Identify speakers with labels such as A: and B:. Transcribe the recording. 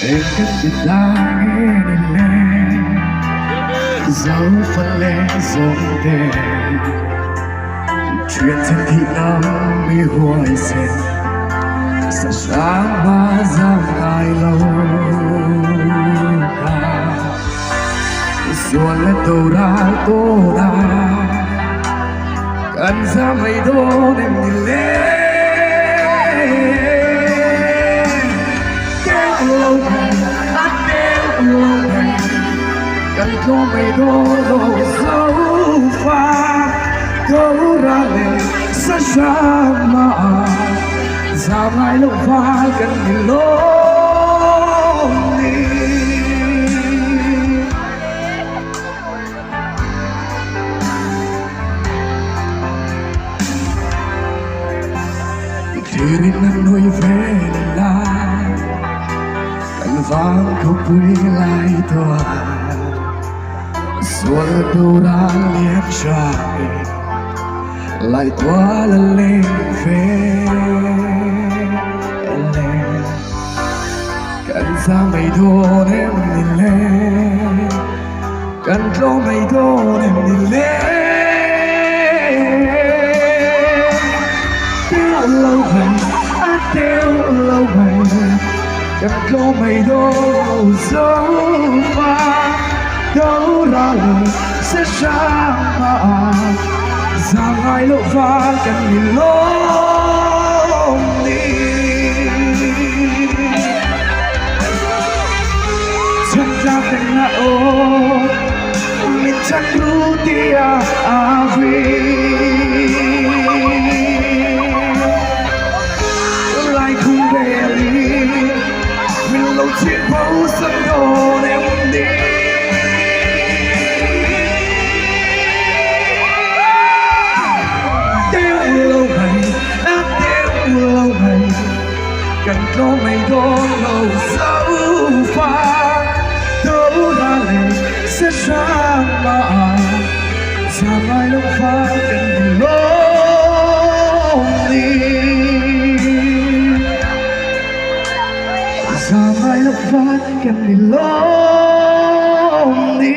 A: em cất biệt ta nghe nên lẽ dấu phân lẽ giống đèn chuyện thân thị năm mi hoài sen sẽ sáng ba giang ai lâu ca xuân lên đầu ra tô đà cần ra mây đô em nhìn lên kéo lâu ngày ắt kéo lâu ngày cần cho mây đô đầu dấu pha câu ra lệ sẽ sáng mà ra mai lâu pha cần nhìn lối đi thì đến nuôi về là cần vang câu quy lại tòa xuân đâu đã liếc trái lại tỏa lên về cần ra mây đô em nhìn lên cần cho mây đô em nhìn lên tiêu lâu ngày tiêu lâu ngày cần cho mây đô dấu pha đâu ra lời sẽ sáng mà ra ngoài lộ pha cần nhìn lối đi chân ra tình là ô mình chắc đủ tia vì lại không về đi mình lâu chuyện bấu sân đồ em đi cần có mây đô lâu dấu pha đâu ra lệ sẽ sáng mà ra mai lâu pha cần nhìn lối đi ra mai lâu pha cần nhìn lối đi